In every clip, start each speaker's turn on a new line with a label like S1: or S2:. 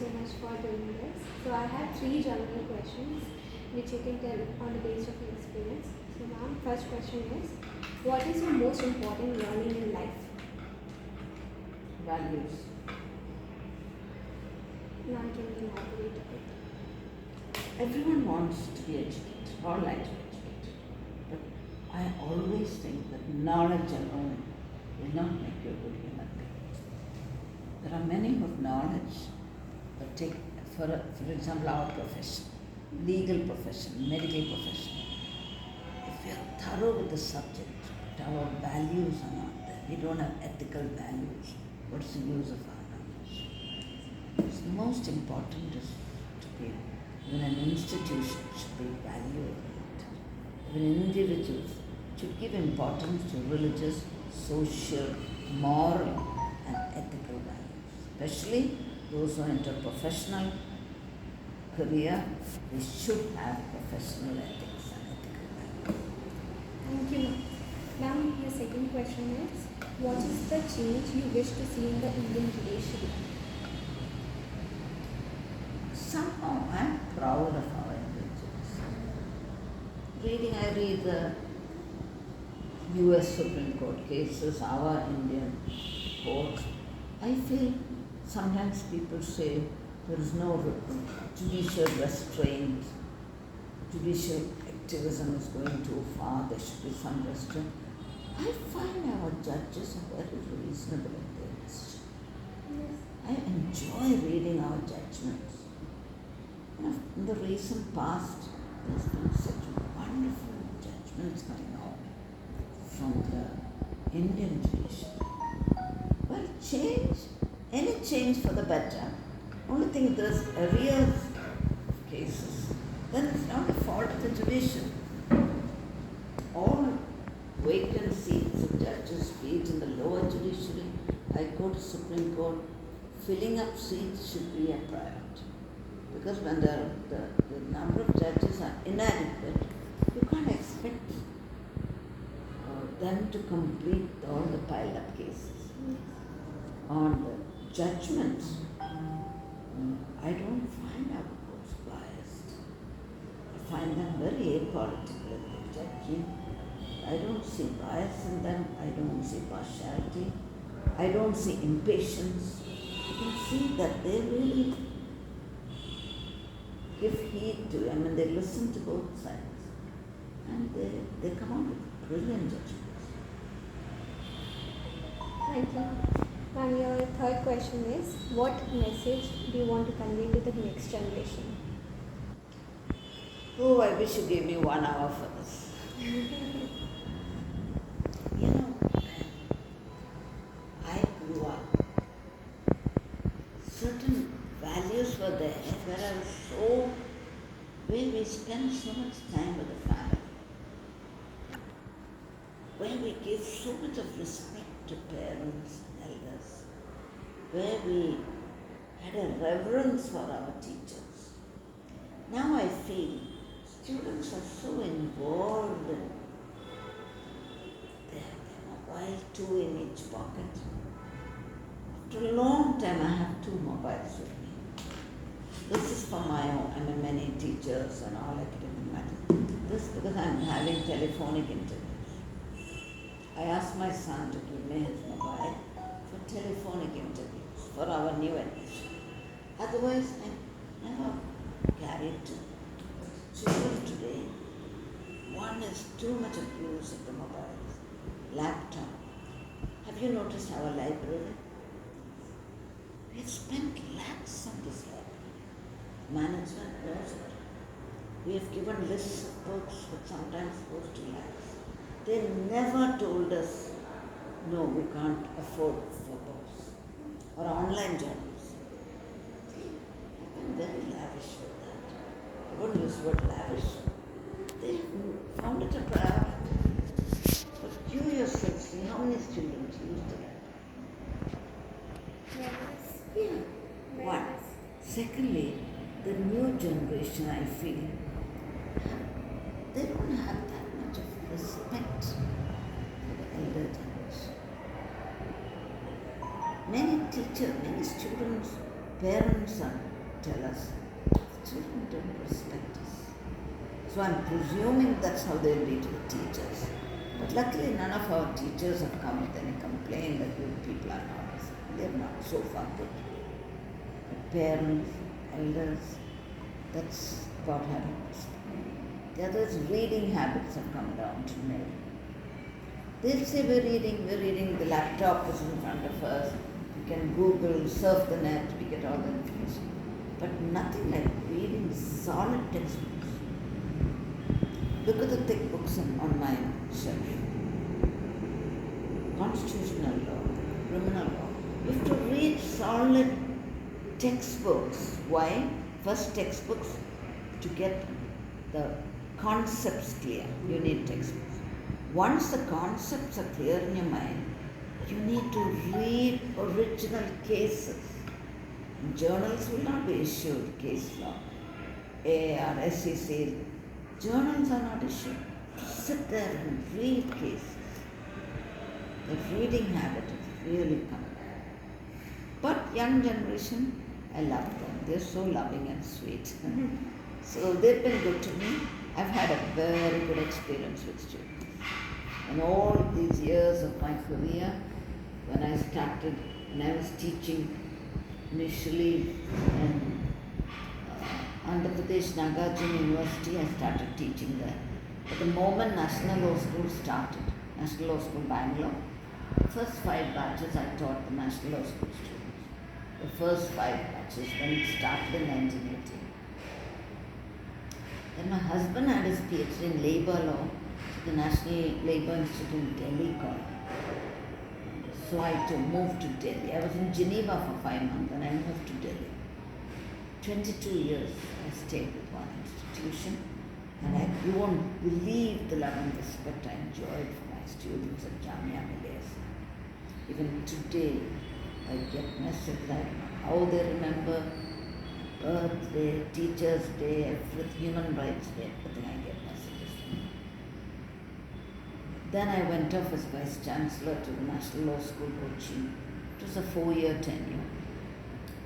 S1: so much for doing this. So I have three general questions which you can tell on the basis of your experience. So ma'am, first question is, what is your most important learning in life?
S2: Values.
S1: Ma'am, can you elaborate a bit?
S2: Everyone wants to be educated, all like to be educated. But I always think that knowledge alone will not make you a good human being. There are many who have knowledge, but take, for example, our profession, legal profession, medical profession. If we are thorough with the subject, but our values are not there, we don't have ethical values, what's the use of our knowledge? So the most important is to be, when an institution should be value-oriented, when individuals should give importance to religious, social, moral and ethical values. Especially those who enter professional career, they should have professional ethics and ethical values.
S1: Thank you. Ma'am, your second question is, what is the change you wish to see in the Indian judiciary?
S2: Somehow I'm proud of our individuals. I read the US Supreme Court cases, our Indian courts. I feel sometimes people say there is no judicial restraint, judicial activism is going too far, there should be some restraint. I find our judges are very reasonable in their decision.
S1: Yes.
S2: I enjoy reading our judgments. In the recent past, there's been such wonderful judgments coming out from the Indian judiciary. Well, any change for the better. Only thing, if there's arrears of cases, then it's not the fault of the judiciary. All vacant seats of judges, be it in the lower judiciary, High Court, Supreme Court, filling up seats should be a priority. Because when the number of judges are inadequate, you can't expect them to complete all the piled up cases. On the judgments, I don't find our courts biased. I find them very apolitical in their judging. I don't see bias in them. I don't see partiality. I don't see impatience. I can see that they really give heed to, they listen to both sides and they come out with brilliant judgments.
S1: Thank you. Ma'am, your third question is, what message do you want to convey to the next generation?
S2: Oh, I wish you gave me 1 hour for this. I grew up. Certain values were there where we spent so much time with the family, where we gave so much of respect to parents and elders, where we had a reverence for our teachers. Now I feel students are so involved in their mobile, 2 in each pocket. After a long time I have 2 mobiles with me. This is for my own, many teachers and all academic matters. This because I'm having telephonic interviews. I asked my son to give me his mobile for telephonic interviews for our new admission. Otherwise, I never carried 2. Children today, one is too much abuse of the mobiles, laptop. Have you noticed our library? We have spent lakhs on this library. Management knows it. We have given lists of books which sometimes goes to lakhs. They never told us, no, we can't afford for books or online journals. They've been very lavish with that. I wouldn't use the word lavish. They found it a priority. But you yourself see how many students use it. Yeah. One. Secondly, the new generation, I feel, they don't have that much of respect for the elder generation. Many teachers, many students parents tell us, children don't respect us. So I'm presuming that's how they'll be to the teachers. But luckily none of our teachers have come with any complaint that you people are not. They're not so far good. But parents, elders, that's about having respect. The others, reading habits have come down to nil. They'll say we're reading, the laptop is in front of us, we can Google, surf the net, we get all the information. But nothing like reading solid textbooks. Look at the thick books on my shelf. Constitutional law, criminal law. You have to read solid textbooks. Why? First, textbooks to get the concepts clear. You need textbooks. Once the concepts are clear in your mind, you need to read original cases. And journals will not be issued case law, AR, SEC. Journals are not issued. Sit there and read cases. The reading habit is really coming. But young generation, I love them. They're so loving and sweet. So they've been good to me. I've had a very good experience with students. And all these years of my career, when I was teaching initially in Andhra Pradesh Nagarjuna University, I started teaching there. But the moment National Law School started, National Law School Bangalore, the first 5 batches I taught the National Law School students. The first 5 batches when it started in 1980. Then my husband had his PhD in Labour Law, the National Labour Institute in Delhi called. So I moved to Delhi. I was in Geneva for 5 months and I moved to Delhi. 22 years I stayed with one institution, and you won't believe the love and respect I enjoyed for my students at Jamia Millia. Even today I get messages, I don't know how they remember birthday, Teachers' Day, everything, Human Rights Day, everything I get messages from them. Then I went off as Vice Chancellor to the National Law School Kochi. It was a 4-year tenure.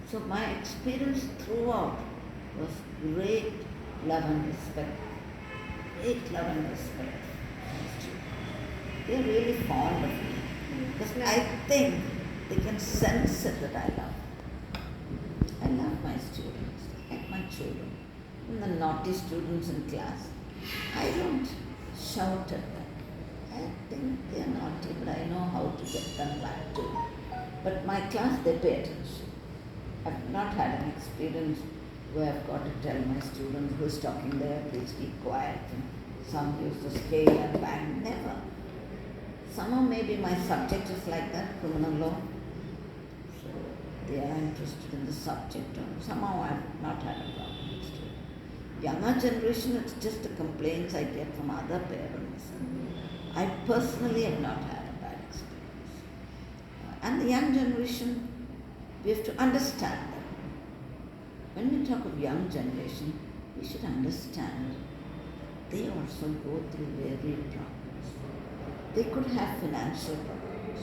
S2: So my experience throughout was great love and respect. Great love and respect. They're really fond of me. Because I think they can sense it that I love them. I love my students, like my children. And the naughty students in class, I don't shout at them. I think they're naughty, but I know how to get them back to. But my class, they pay attention. I've not had an experience where I've got to tell my students who's talking there, please keep quiet. And some use the scale and bang. Never. Somehow maybe my subject is like that, criminal law. So they are interested in the subject. Or somehow I've not had a problem with it. Younger generation, it's just the complaints I get from other parents. I personally have not had a bad experience. And the young generation, we have to understand them. When we talk of young generation, we should understand they also go through varied problems. They could have financial problems,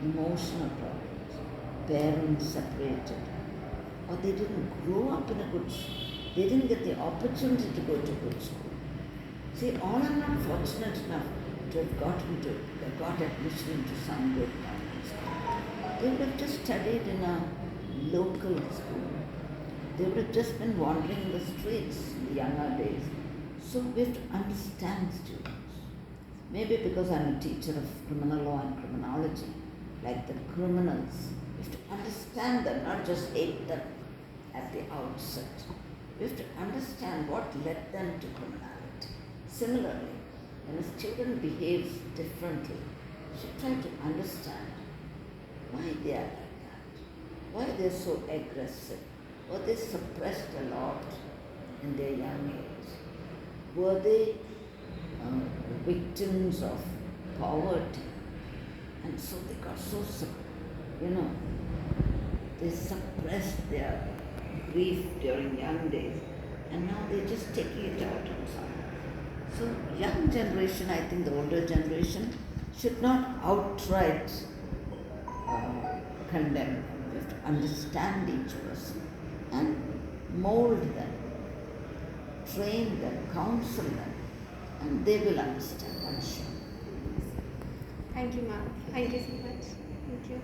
S2: emotional problems, parents separated, or they didn't grow up in a good school. They didn't get the opportunity to go to good school. See, all are not fortunate enough to have got admission into some good government school. They would have just studied in a local school. They would have just been wandering in the streets in the younger days. So we have to understand students. Maybe because I'm a teacher of criminal law and criminology, like the criminals, we have to understand them, not just hate them at the outset. We have to understand what led them to criminality. Similarly, when a student behaves differently, we should try to understand why they are like that, why they're so aggressive, or they suppressed a lot in their young age. Were they victims of poverty? And so they got so, they suppressed their grief during young days, and now they're just taking it out on someone. So young generation, I think the older generation, should not outright condemn We have to understand each person and mold them, train them, counsel them, and they will understand, I'm sure.
S1: Thank you, ma'am. Thank you so much. Thank you.